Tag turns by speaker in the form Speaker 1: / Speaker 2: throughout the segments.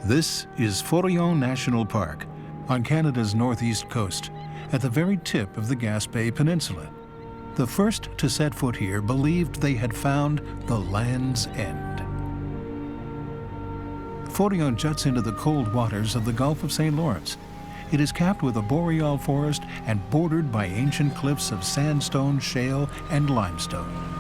Speaker 1: This is Forillon National Park on Canada's northeast coast, at the very tip of the Gaspé Peninsula. The first to set foot here believed they had found the land's end. Forillon juts into the cold waters of the Gulf of St. Lawrence. It is capped with a boreal forest and bordered by ancient cliffs of sandstone, shale, and limestone.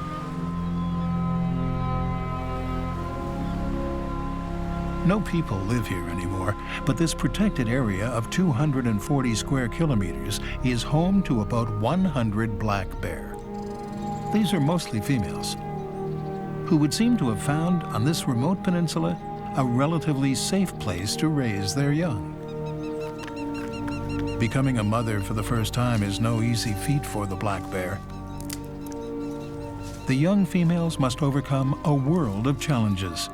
Speaker 1: No people live here anymore, but this protected area of 240 square kilometers is home to about 100 black bear. These are mostly females, who would seem to have found on this remote peninsula a relatively safe place to raise their young. Becoming a mother for the first time is no easy feat for the black bear. The young females must overcome a world of challenges.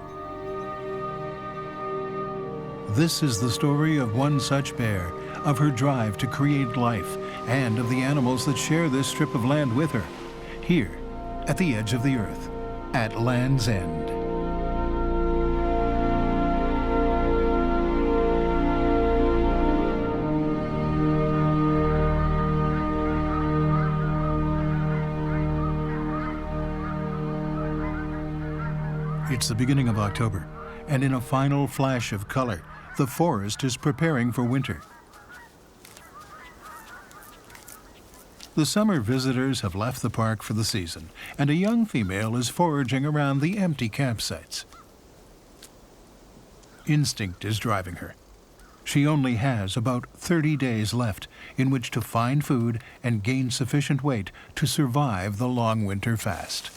Speaker 1: This is the story of one such bear, of her drive to create life, and of the animals that share this strip of land with her, here at the edge of the earth, at Land's End. It's the beginning of October, and in a final flash of color, the forest is preparing for winter. The summer visitors have left the park for the season, and a young female is foraging around the empty campsites. Instinct is driving her. She only has about 30 days left in which to find food and gain sufficient weight to survive the long winter fast.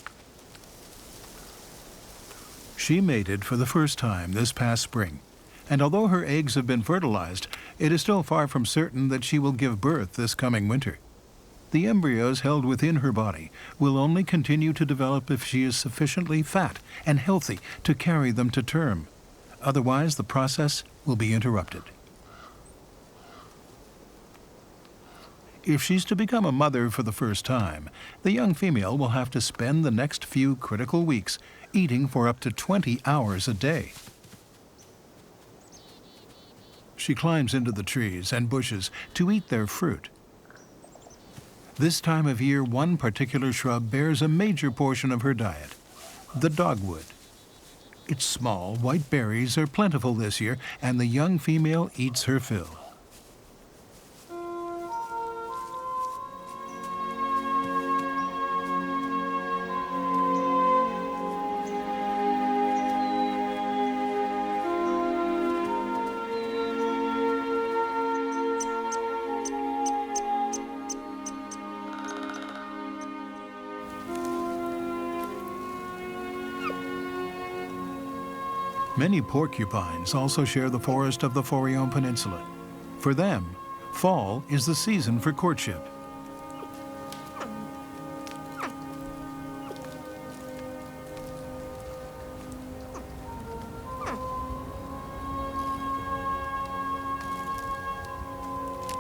Speaker 1: She mated for the first time this past spring, and although her eggs have been fertilized, it is still far from certain that she will give birth this coming winter. The embryos held within her body will only continue to develop if she is sufficiently fat and healthy to carry them to term. Otherwise, the process will be interrupted. If she's to become a mother for the first time, the young female will have to spend the next few critical weeks eating for up to 20 hours a day. She climbs into the trees and bushes to eat their fruit. This time of year, one particular shrub bears a major portion of her diet, the dogwood. Its small, white berries are plentiful this year, and the young female eats her fill. Many porcupines also share the forest of the Forillon Peninsula. For them, fall is the season for courtship.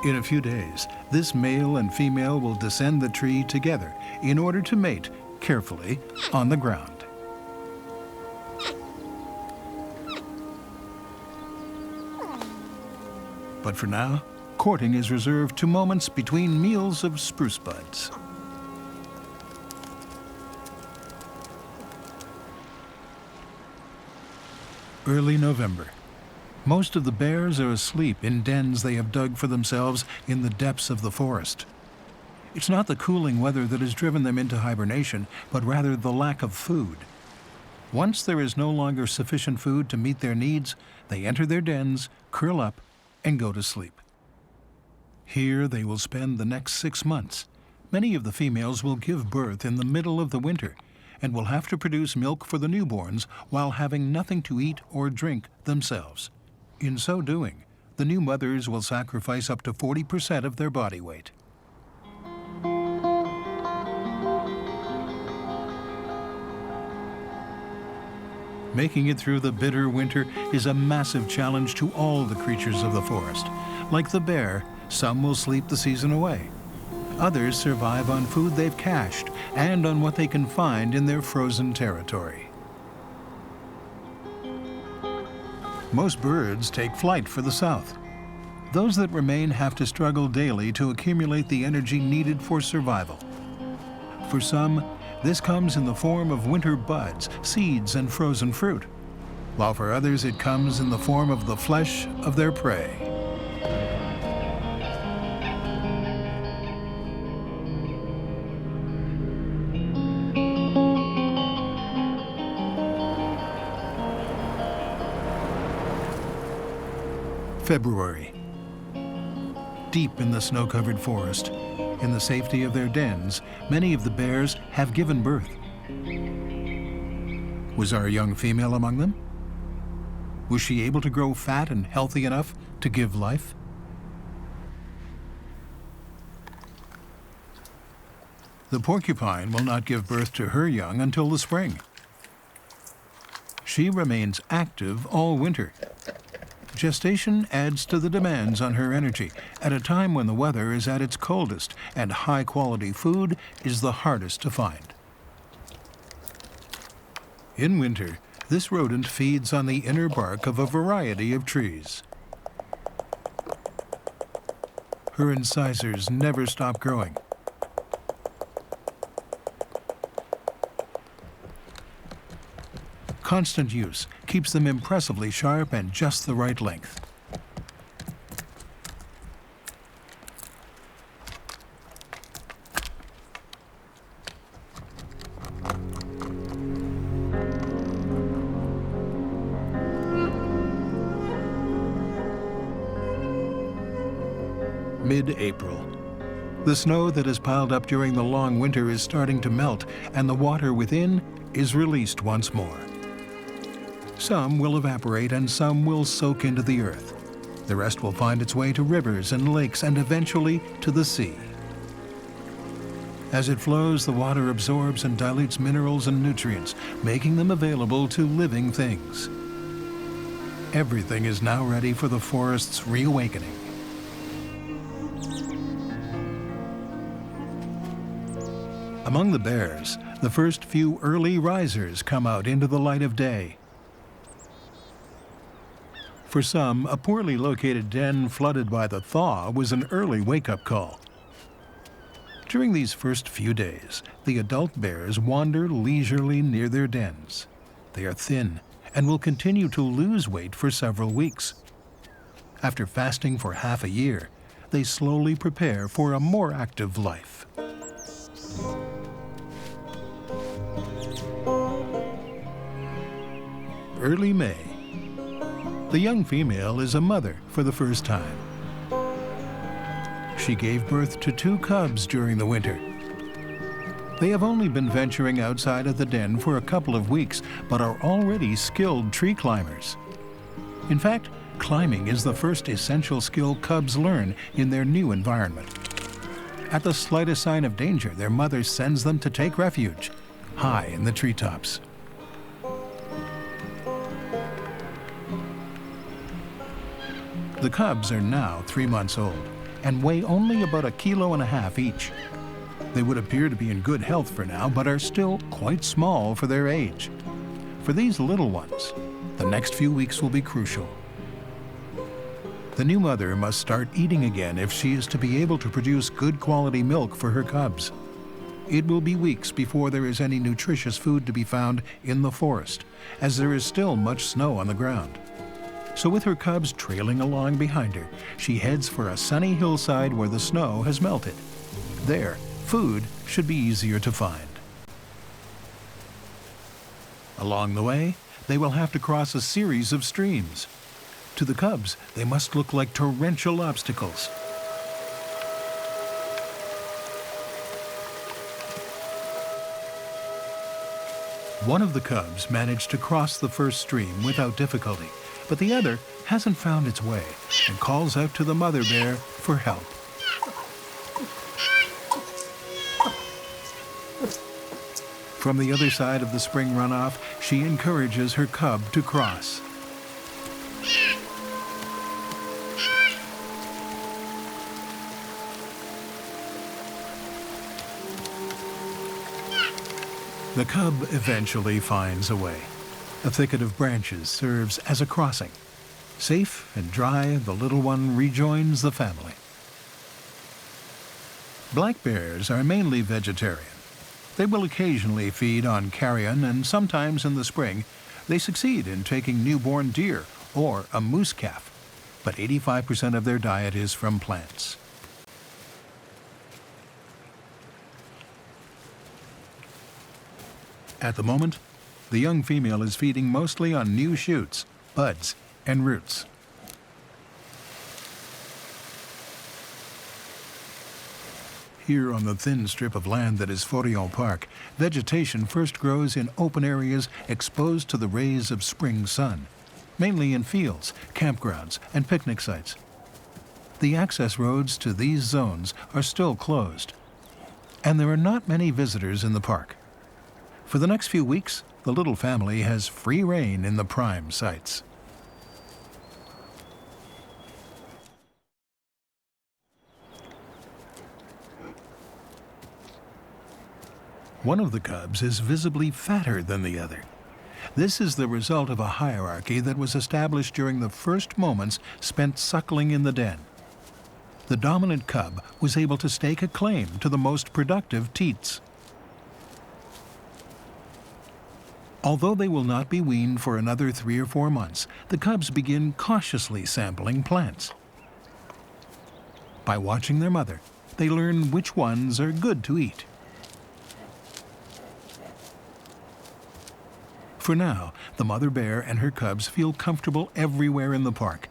Speaker 1: In a few days, this male and female will descend the tree together in order to mate carefully on the ground. But for now, courting is reserved to moments between meals of spruce buds. Early November. Most of the bears are asleep in dens they have dug for themselves in the depths of the forest. It's not the cooling weather that has driven them into hibernation, but rather the lack of food. Once there is no longer sufficient food to meet their needs, they enter their dens, curl up, and go to sleep. Here they will spend the next 6 months. Many of the females will give birth in the middle of the winter and will have to produce milk for the newborns while having nothing to eat or drink themselves. In so doing, the new mothers will sacrifice up to 40% of their body weight. Making it through the bitter winter is a massive challenge to all the creatures of the forest. Like the bear, some will sleep the season away. Others survive on food they've cached and on what they can find in their frozen territory. Most birds take flight for the south. Those that remain have to struggle daily to accumulate the energy needed for survival. For some, this comes in the form of winter buds, seeds, and frozen fruit, while for others it comes in the form of the flesh of their prey. February. Deep in the snow-covered forest, in the safety of their dens, many of the bears have given birth. Was our young female among them? Was she able to grow fat and healthy enough to give life? The porcupine will not give birth to her young until the spring. She remains active all winter. Gestation adds to the demands on her energy at a time when the weather is at its coldest and high-quality food is the hardest to find. In winter, this rodent feeds on the inner bark of a variety of trees. Her incisors never stop growing. Constant use keeps them impressively sharp and just the right length. Mid-April. The snow that has piled up during the long winter is starting to melt, and the water within is released once more. Some will evaporate and some will soak into the earth. The rest will find its way to rivers and lakes and eventually to the sea. As it flows, the water absorbs and dilutes minerals and nutrients, making them available to living things. Everything is now ready for the forest's reawakening. Among the bears, the first few early risers come out into the light of day. For some, a poorly located den flooded by the thaw was an early wake-up call. During these first few days, the adult bears wander leisurely near their dens. They are thin and will continue to lose weight for several weeks. After fasting for half a year, they slowly prepare for a more active life. Early May. The young female is a mother for the first time. She gave birth to 2 cubs during the winter. They have only been venturing outside of the den for a couple of weeks, but are already skilled tree climbers. In fact, climbing is the first essential skill cubs learn in their new environment. At the slightest sign of danger, their mother sends them to take refuge, high in the treetops. The cubs are now 3 months old and weigh only about 1.5 kilograms each. They would appear to be in good health for now, but are still quite small for their age. For these little ones, the next few weeks will be crucial. The new mother must start eating again if she is to be able to produce good quality milk for her cubs. It will be weeks before there is any nutritious food to be found in the forest, as there is still much snow on the ground. So with her cubs trailing along behind her, she heads for a sunny hillside where the snow has melted. There, food should be easier to find. Along the way, they will have to cross a series of streams. To the cubs, they must look like torrential obstacles. One of the cubs managed to cross the first stream without difficulty, but the other hasn't found its way and calls out to the mother bear for help. From the other side of the spring runoff, she encourages her cub to cross. The cub eventually finds a way. A thicket of branches serves as a crossing, Safe and dry, the little one rejoins the family. Black bears are mainly vegetarian. They will occasionally feed on carrion, and sometimes in the spring, they succeed in taking newborn deer or a moose calf, but 85% of their diet is from plants. At the moment, the young female is feeding mostly on new shoots, buds, and roots. Here on the thin strip of land that is Forillon Park, vegetation first grows in open areas exposed to the rays of spring sun, mainly in fields, campgrounds, and picnic sites. The access roads to these zones are still closed, and there are not many visitors in the park. For the next few weeks, the little family has free rein in the prime sites. One of the cubs is visibly fatter than the other. This is the result of a hierarchy that was established during the first moments spent suckling in the den. The dominant cub was able to stake a claim to the most productive teats. Although they will not be weaned for another 3 or 4 months, the cubs begin cautiously sampling plants. By watching their mother, they learn which ones are good to eat. For now, the mother bear and her cubs feel comfortable everywhere in the park.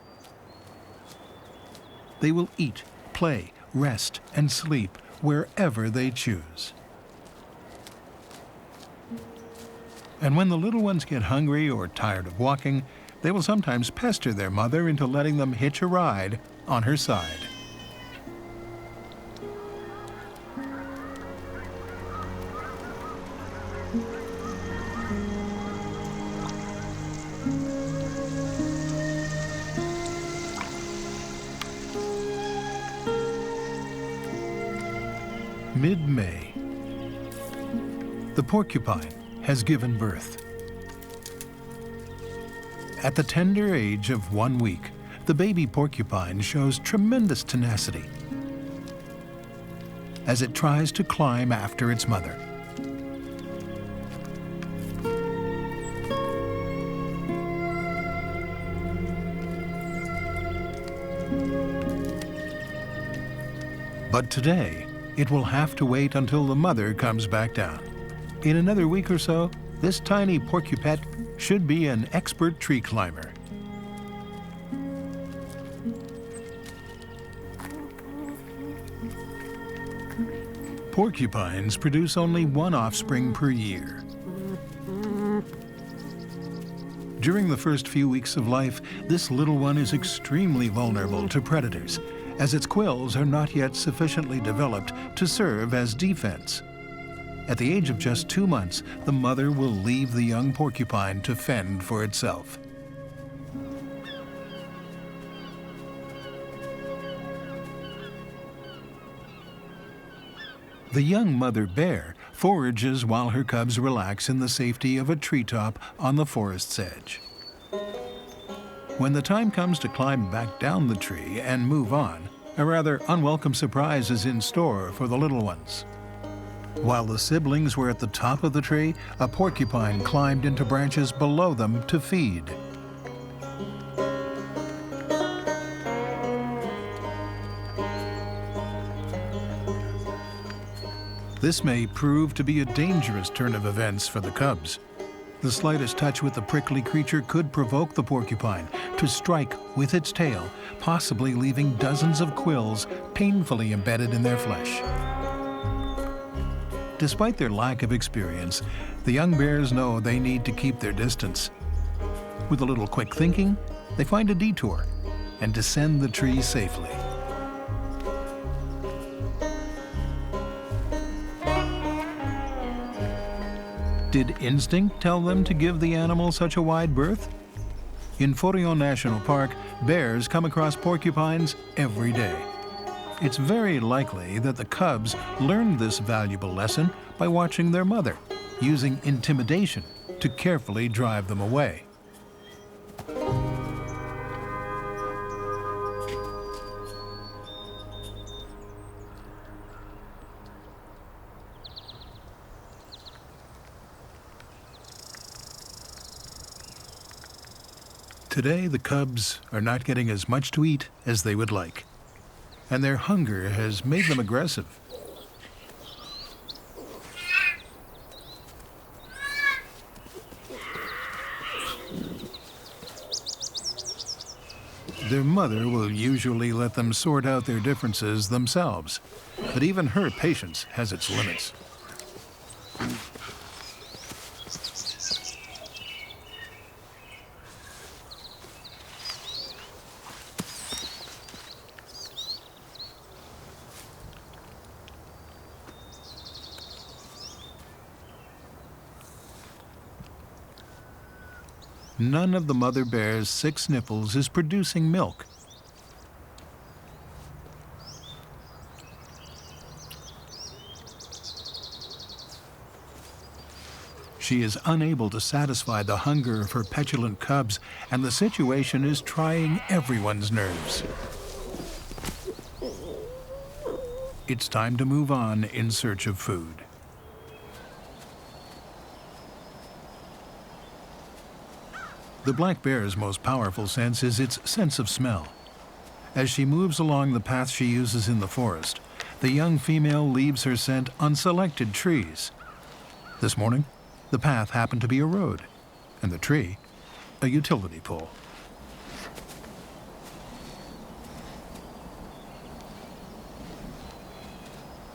Speaker 1: They will eat, play, rest, and sleep wherever they choose. And when the little ones get hungry or tired of walking, they will sometimes pester their mother into letting them hitch a ride on her side. Mid-May. The porcupine has given birth. At the tender age of 1 week, the baby porcupine shows tremendous tenacity as it tries to climb after its mother. But today, it will have to wait until the mother comes back down. In another week or so, this tiny porcupette should be an expert tree climber. Porcupines produce only 1 offspring per year. During the first few weeks of life, this little one is extremely vulnerable to predators, as its quills are not yet sufficiently developed to serve as defense. At the age of just 2 months, the mother will leave the young porcupine to fend for itself. The young mother bear forages while her cubs relax in the safety of a treetop on the forest's edge. When the time comes to climb back down the tree and move on, a rather unwelcome surprise is in store for the little ones. While the siblings were at the top of the tree, a porcupine climbed into branches below them to feed. This may prove to be a dangerous turn of events for the cubs. The slightest touch with the prickly creature could provoke the porcupine to strike with its tail, possibly leaving dozens of quills painfully embedded in their flesh. Despite their lack of experience, the young bears know they need to keep their distance. With a little quick thinking, they find a detour and descend the tree safely. Did instinct tell them to give the animal such a wide berth? In Forillon National Park, bears come across porcupines every day. It's very likely that the cubs learned this valuable lesson by watching their mother, using intimidation to carefully drive them away. Today, the cubs are not getting as much to eat as they would like, and their hunger has made them aggressive. Their mother will usually let them sort out their differences themselves, but even her patience has its limits. None of the mother bear's 6 nipples is producing milk. She is unable to satisfy the hunger of her petulant cubs, and the situation is trying everyone's nerves. It's time to move on in search of food. The black bear's most powerful sense is its sense of smell. As she moves along the path she uses in the forest, the young female leaves her scent on selected trees. This morning, the path happened to be a road, and the tree, a utility pole.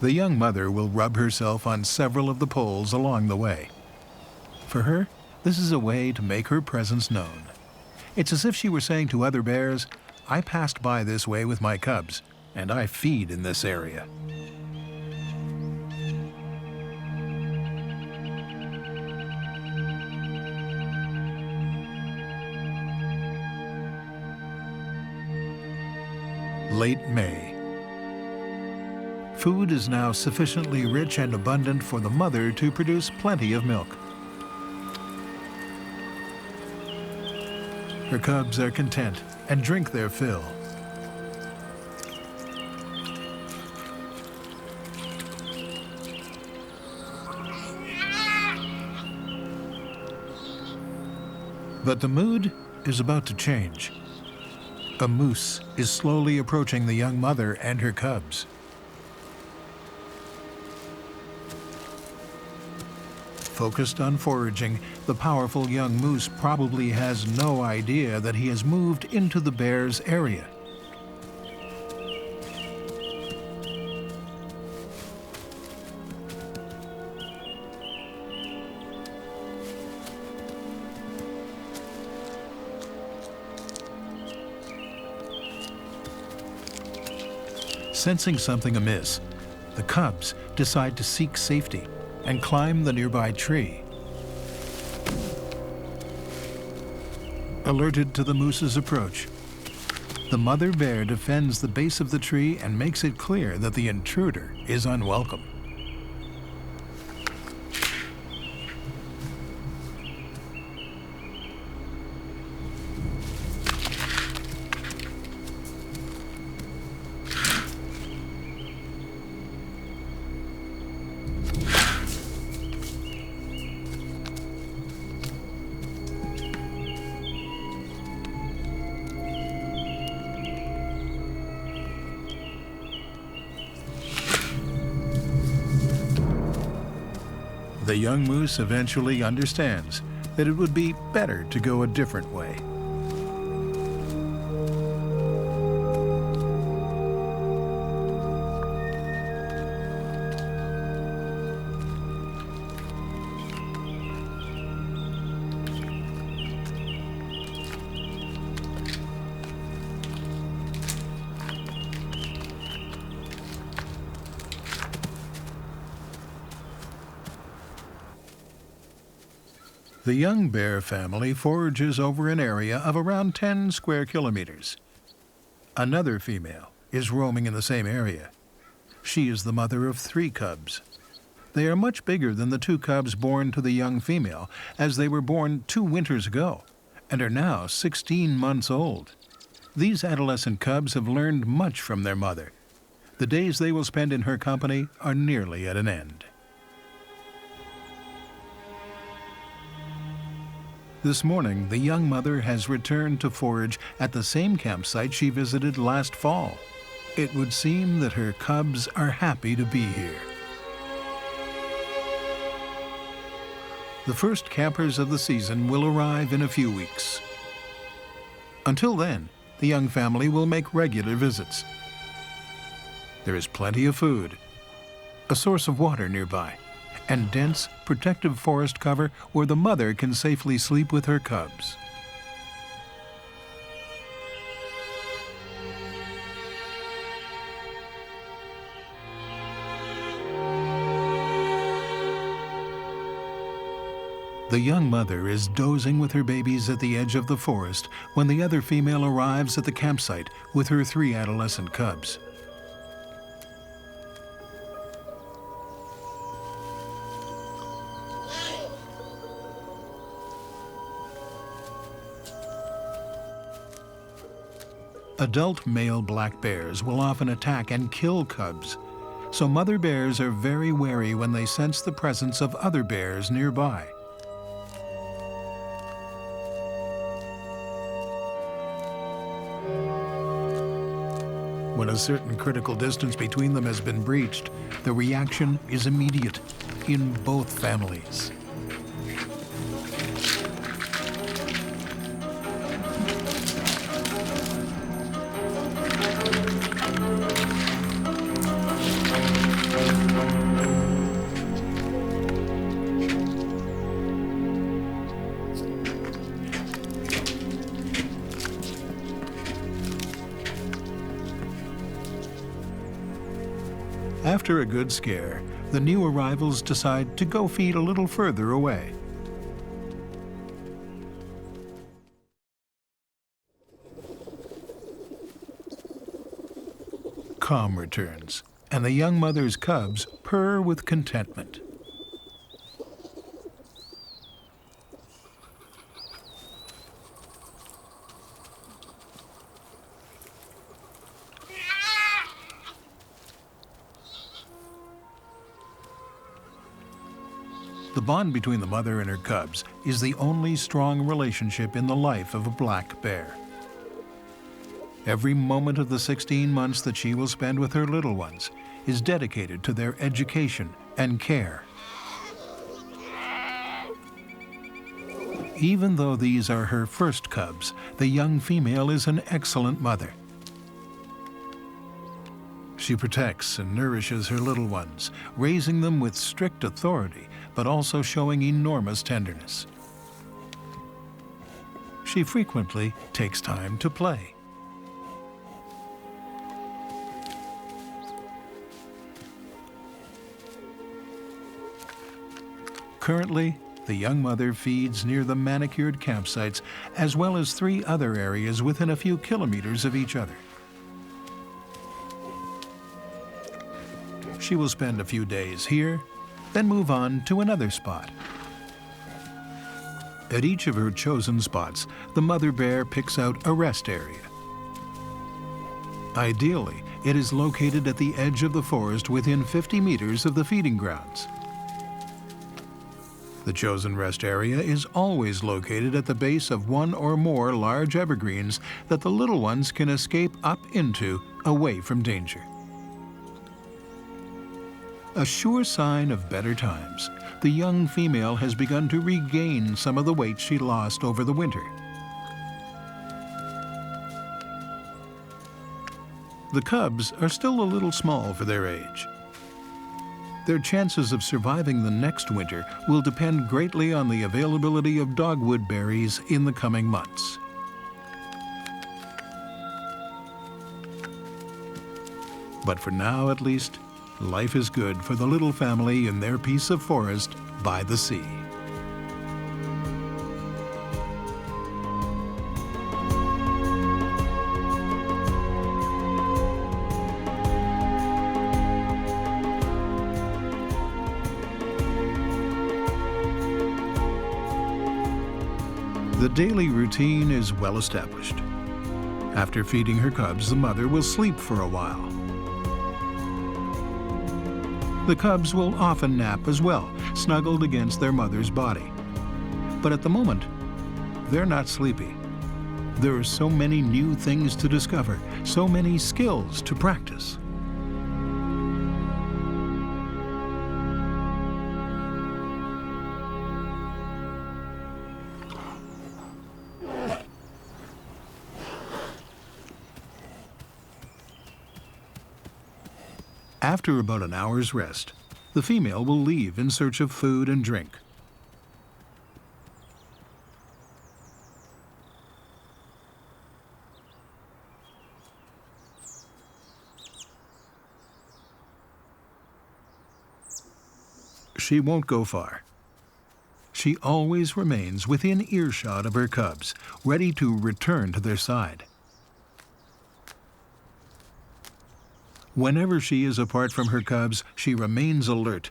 Speaker 1: The young mother will rub herself on several of the poles along the way. For her, this is a way to make her presence known. It's as if she were saying to other bears, "I passed by this way with my cubs, and I feed in this area." Late May. Food is now sufficiently rich and abundant for the mother to produce plenty of milk. Her cubs are content and drink their fill. But the mood is about to change. A moose is slowly approaching the young mother and her cubs. Focused on foraging, the powerful young moose probably has no idea that he has moved into the bear's area. Sensing something amiss, the cubs decide to seek safety and climb the nearby tree. Alerted to the moose's approach, the mother bear defends the base of the tree and makes it clear that the intruder is unwelcome. The young moose eventually understands that it would be better to go a different way. The young bear family forages over an area of around 10 square kilometers. Another female is roaming in the same area. She is the mother of 3 cubs. They are much bigger than the 2 cubs born to the young female, as they were born 2 winters ago, and are now 16 months old. These adolescent cubs have learned much from their mother. The days they will spend in her company are nearly at an end. This morning, the young mother has returned to forage at the same campsite she visited last fall. It would seem that her cubs are happy to be here. The first campers of the season will arrive in a few weeks. Until then, the young family will make regular visits. There is plenty of food, a source of water nearby, and dense, protective forest cover where the mother can safely sleep with her cubs. The young mother is dozing with her babies at the edge of the forest when the other female arrives at the campsite with her 3 adolescent cubs. Adult male black bears will often attack and kill cubs, so mother bears are very wary when they sense the presence of other bears nearby. When a certain critical distance between them has been breached, the reaction is immediate in both families. After a good scare, the new arrivals decide to go feed a little further away. Calm returns, and the young mother's cubs purr with contentment. The bond between the mother and her cubs is the only strong relationship in the life of a black bear. Every moment of the 16 months that she will spend with her little ones is dedicated to their education and care. Even though these are her first cubs, the young female is an excellent mother. She protects and nourishes her little ones, raising them with strict authority, but also showing enormous tenderness. She frequently takes time to play. Currently, the young mother feeds near the manicured campsites, as well as 3 other areas within a few kilometers of each other. She will spend a few days here, then move on to another spot. At each of her chosen spots, the mother bear picks out a rest area. Ideally, it is located at the edge of the forest within 50 meters of the feeding grounds. The chosen rest area is always located at the base of 1 or more large evergreens that the little ones can escape up into, away from danger. A sure sign of better times, the young female has begun to regain some of the weight she lost over the winter. The cubs are still a little small for their age. Their chances of surviving the next winter will depend greatly on the availability of dogwood berries in the coming months. But for now, at least, life is good for the little family in their piece of forest by the sea. The daily routine is well established. After feeding her cubs, the mother will sleep for a while. The cubs will often nap as well, snuggled against their mother's body. But at the moment, they're not sleepy. There are so many new things to discover, so many skills to practice. After about an hour's rest, the female will leave in search of food and drink. She won't go far. She always remains within earshot of her cubs, ready to return to their side. Whenever she is apart from her cubs, she remains alert.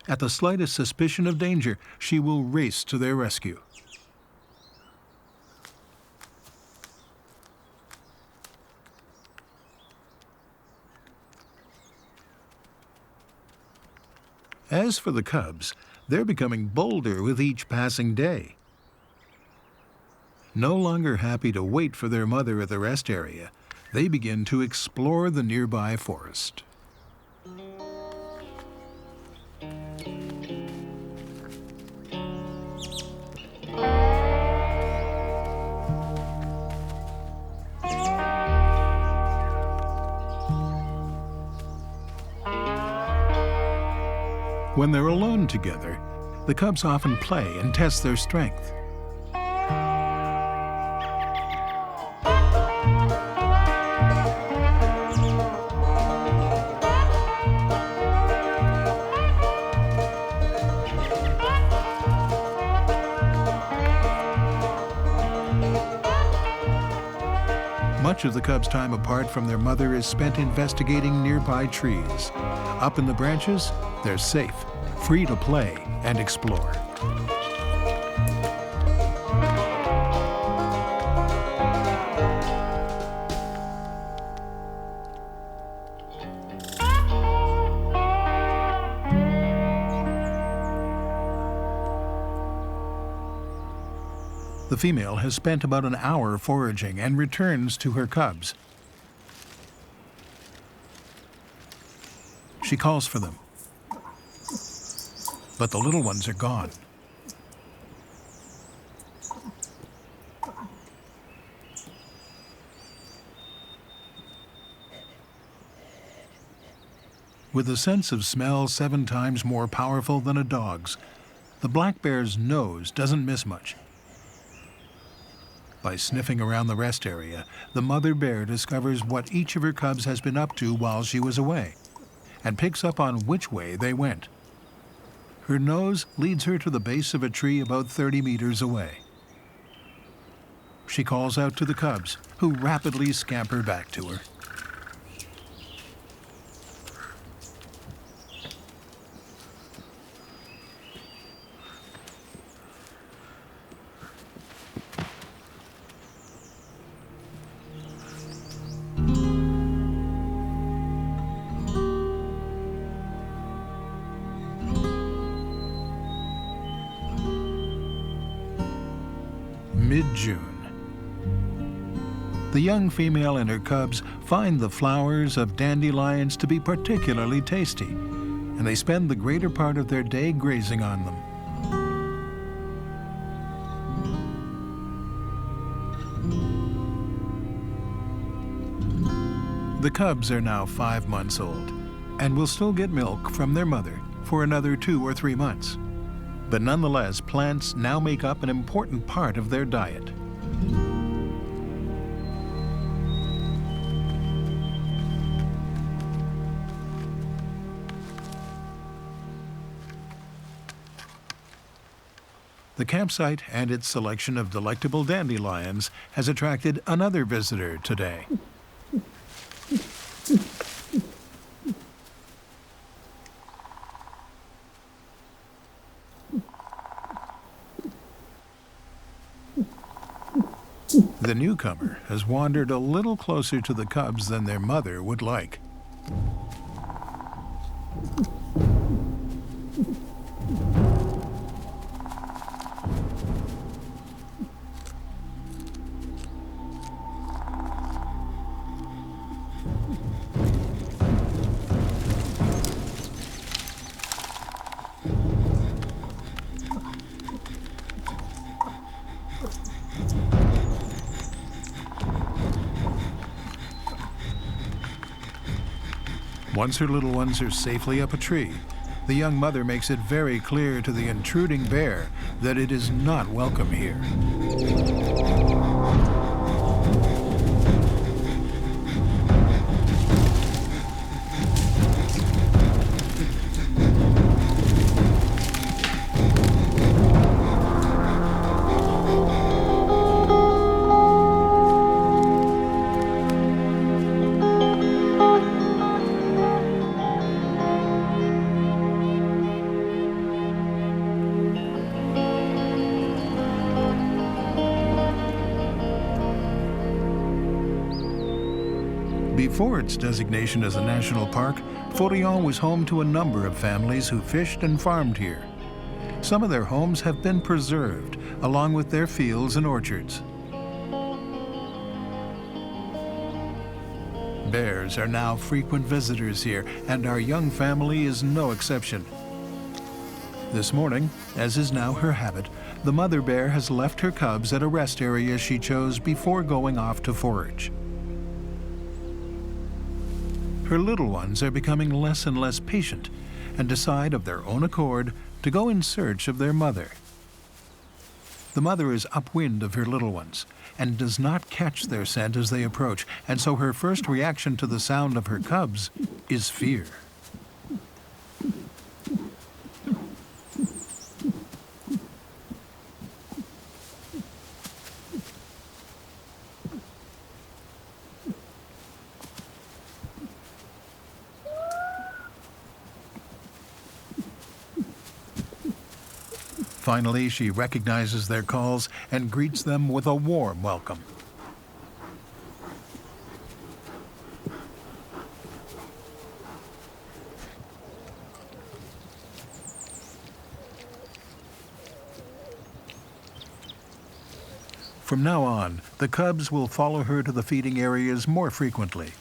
Speaker 1: At the slightest suspicion of danger, she will race to their rescue. As for the cubs, they're becoming bolder with each passing day. No longer happy to wait for their mother at the rest area, they begin to explore the nearby forest. When they're alone together, the cubs often play and test their strength. Much of the cubs' time apart from their mother is spent investigating nearby trees. Up in the branches, they're safe, free to play and explore. The female has spent about an hour foraging and returns to her cubs. She calls for them, but the little ones are gone. With a sense of smell 7 times more powerful than a dog's, the black bear's nose doesn't miss much. By sniffing around the rest area, the mother bear discovers what each of her cubs has been up to while she was away, and picks up on which way they went. Her nose leads her to the base of a tree about 30 meters away. She calls out to the cubs, who rapidly scamper back to her. Mid-June. The young female and her cubs find the flowers of dandelions to be particularly tasty, and they spend the greater part of their day grazing on them. The cubs are now 5 months old and will still get milk from their mother for another 2 or 3 months. But nonetheless, plants now make up an important part of their diet. The campsite and its selection of delectable dandelions has attracted another visitor today. The newcomer has wandered a little closer to the cubs than their mother would like. Once her little ones are safely up a tree, the young mother makes it very clear to the intruding bear that it is not welcome here. Before its designation as a national park, Forillon was home to a number of families who fished and farmed here. Some of their homes have been preserved, along with their fields and orchards. Bears are now frequent visitors here, and our young family is no exception. This morning, as is now her habit, the mother bear has left her cubs at a rest area she chose before going off to forage. Her little ones are becoming less and less patient and decide of their own accord to go in search of their mother. The mother is upwind of her little ones and does not catch their scent as they approach, and so her first reaction to the sound of her cubs is fear. Finally, she recognizes their calls and greets them with a warm welcome. From now on, the cubs will follow her to the feeding areas more frequently.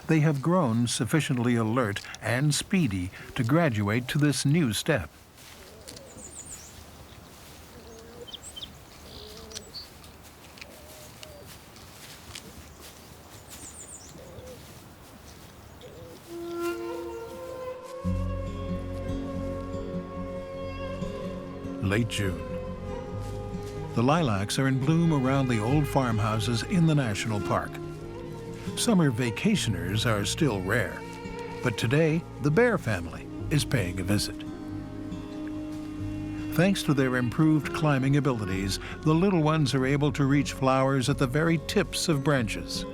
Speaker 1: They have grown sufficiently alert and speedy to graduate to this new step. Late June. The lilacs are in bloom around the old farmhouses in the national park. Summer vacationers are still rare, but today the bear family is paying a visit. Thanks to their improved climbing abilities, the little ones are able to reach flowers at the very tips of branches.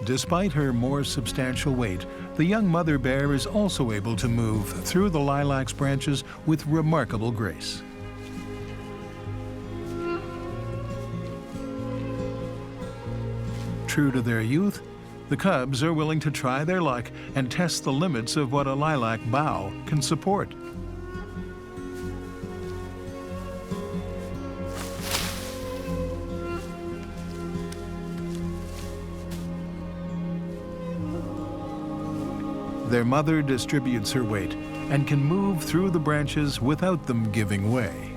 Speaker 1: Despite her more substantial weight, the young mother bear is also able to move through the lilac's branches with remarkable grace. True to their youth, the cubs are willing to try their luck and test the limits of what a lilac bough can support. Their mother distributes her weight and can move through the branches without them giving way.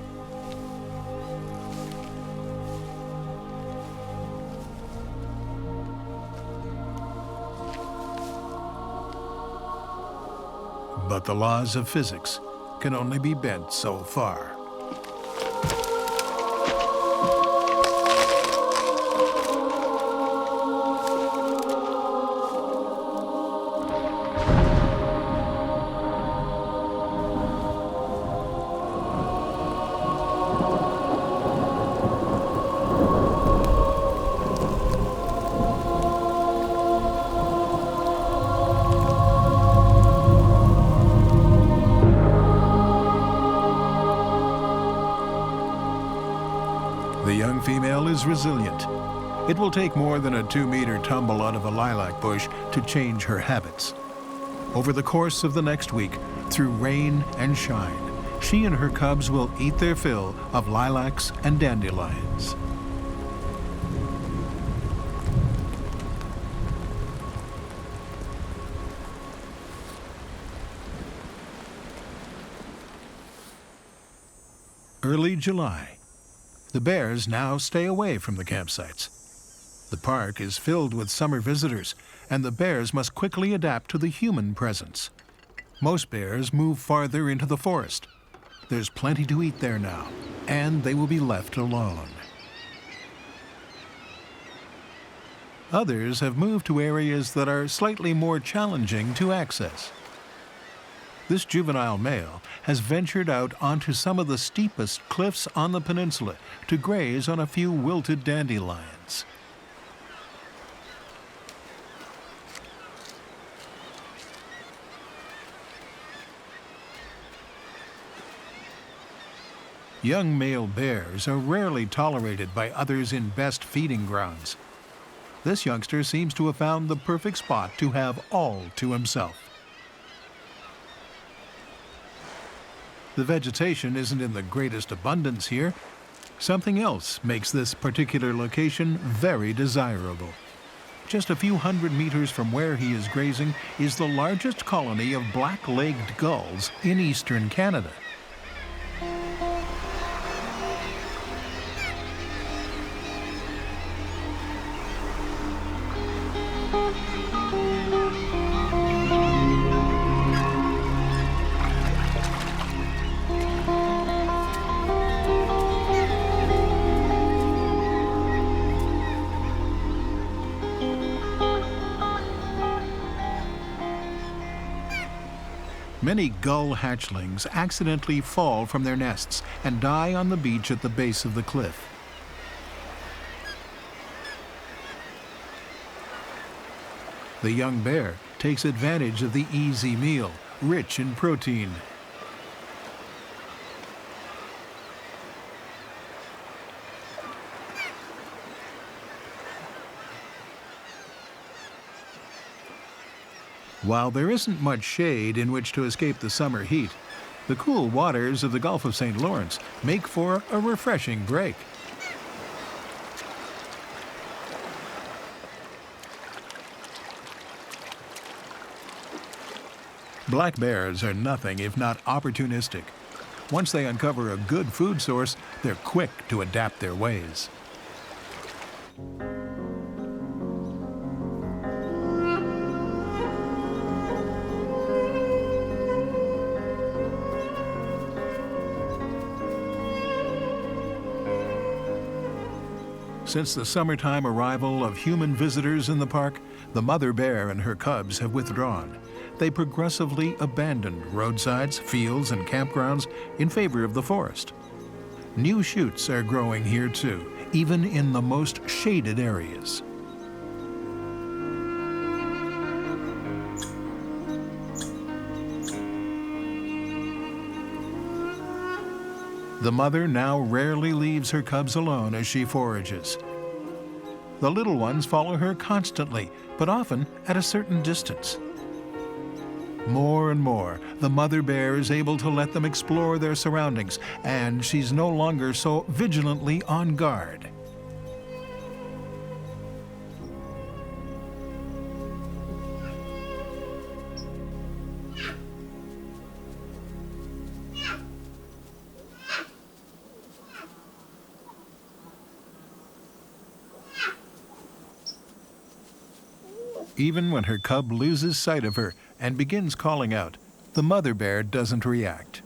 Speaker 1: But the laws of physics can only be bent so far. The young female is resilient. It will take more than a 2-meter tumble out of a lilac bush to change her habits. Over the course of the next week, through rain and shine, she and her cubs will eat their fill of lilacs and dandelions. Early July. The bears now stay away from the campsites. The park is filled with summer visitors, and the bears must quickly adapt to the human presence. Most bears move farther into the forest. There's plenty to eat there now, and they will be left alone. Others have moved to areas that are slightly more challenging to access. This juvenile male has ventured out onto some of the steepest cliffs on the peninsula to graze on a few wilted dandelions. Young male bears are rarely tolerated by others in best feeding grounds. This youngster seems to have found the perfect spot to have all to himself. The vegetation isn't in the greatest abundance here. Something else makes this particular location very desirable. Just a few hundred meters from where he is grazing is the largest colony of black-legged gulls in eastern Canada. Many gull hatchlings accidentally fall from their nests and die on the beach at the base of the cliff. The young bear takes advantage of the easy meal, rich in protein. While there isn't much shade in which to escape the summer heat, the cool waters of the Gulf of St. Lawrence make for a refreshing break. Black bears are nothing if not opportunistic. Once they uncover a good food source, they're quick to adapt their ways. Since the summertime arrival of human visitors in the park, the mother bear and her cubs have withdrawn. They progressively abandoned roadsides, fields, and campgrounds in favor of the forest. New shoots are growing here too, even in the most shaded areas. The mother now rarely leaves her cubs alone as she forages. The little ones follow her constantly, but often at a certain distance. More and more, the mother bear is able to let them explore their surroundings, and she's no longer so vigilantly on guard. Even when her cub loses sight of her and begins calling out, the mother bear doesn't react.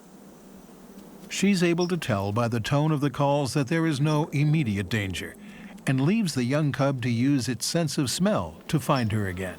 Speaker 1: She's able to tell by the tone of the calls that there is no immediate danger, and leaves the young cub to use its sense of smell to find her again.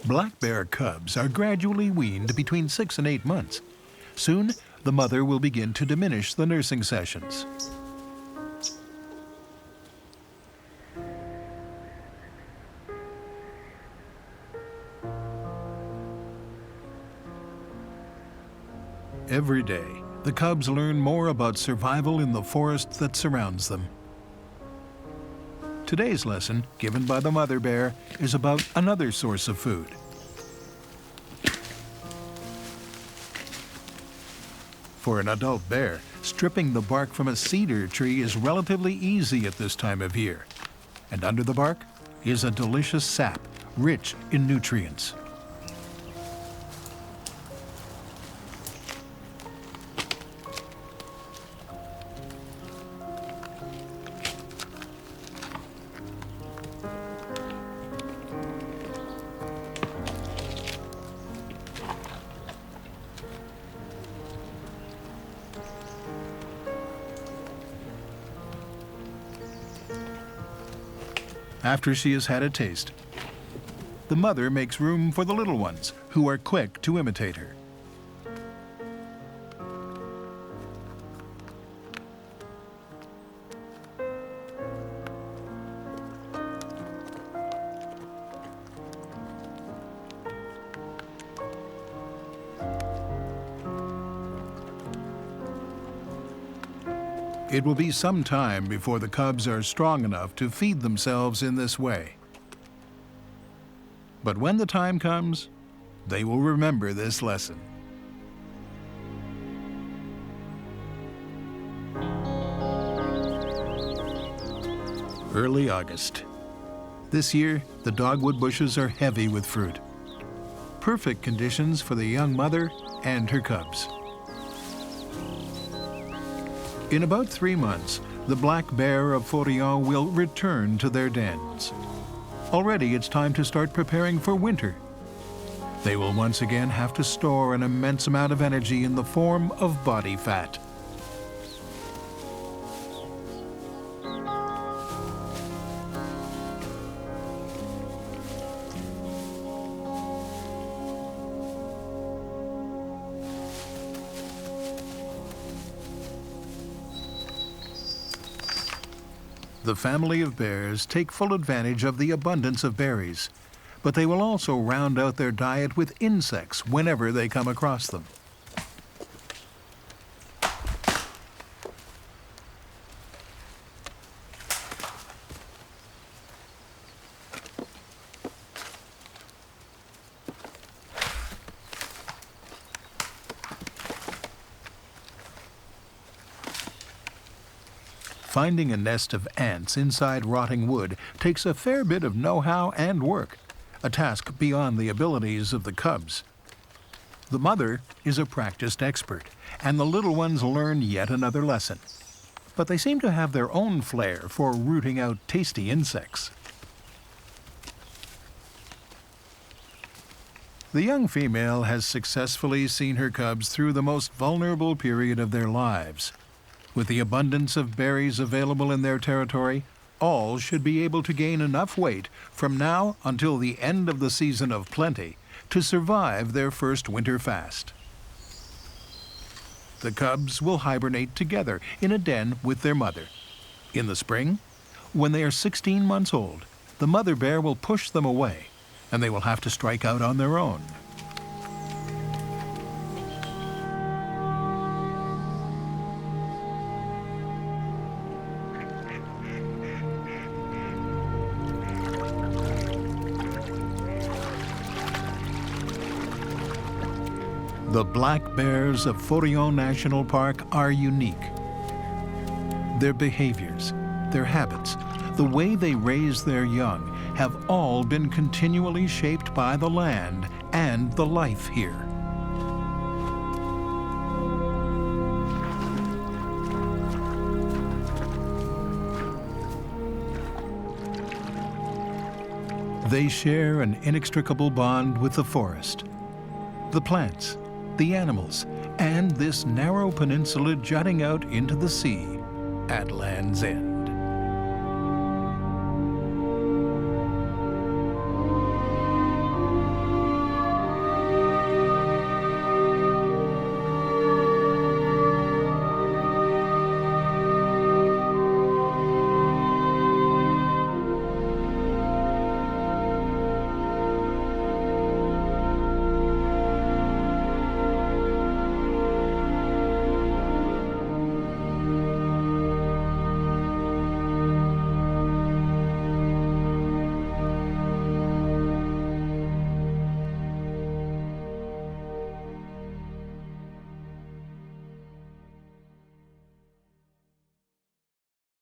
Speaker 1: Black bear cubs are gradually weaned between 6 and 8 months. Soon, the mother will begin to diminish the nursing sessions. Every day, the cubs learn more about survival in the forest that surrounds them. Today's lesson, given by the mother bear, is about another source of food. For an adult bear, stripping the bark from a cedar tree is relatively easy at this time of year. And under the bark is a delicious sap, rich in nutrients. After she has had a taste, the mother makes room for the little ones, who are quick to imitate her. It will be some time before the cubs are strong enough to feed themselves in this way. But when the time comes, they will remember this lesson. Early August. This year, the dogwood bushes are heavy with fruit. Perfect conditions for the young mother and her cubs. In about 3 months, the black bear of Forillon will return to their dens. Already it's time to start preparing for winter. They will once again have to store an immense amount of energy in the form of body fat. The family of bears take full advantage of the abundance of berries, but they will also round out their diet with insects whenever they come across them. Finding a nest of ants inside rotting wood takes a fair bit of know-how and work, a task beyond the abilities of the cubs. The mother is a practiced expert, and the little ones learn yet another lesson. But they seem to have their own flair for rooting out tasty insects. The young female has successfully seen her cubs through the most vulnerable period of their lives. With the abundance of berries available in their territory, all should be able to gain enough weight from now until the end of the season of plenty to survive their first winter fast. The cubs will hibernate together in a den with their mother. In the spring, when they are 16 months old, the mother bear will push them away, and they will have to strike out on their own. The black bears of Forillon National Park are unique. Their behaviors, their habits, the way they raise their young have all been continually shaped by the land and the life here. They share an inextricable bond with the forest, the plants, the animals, and this narrow peninsula jutting out into the sea at Land's End.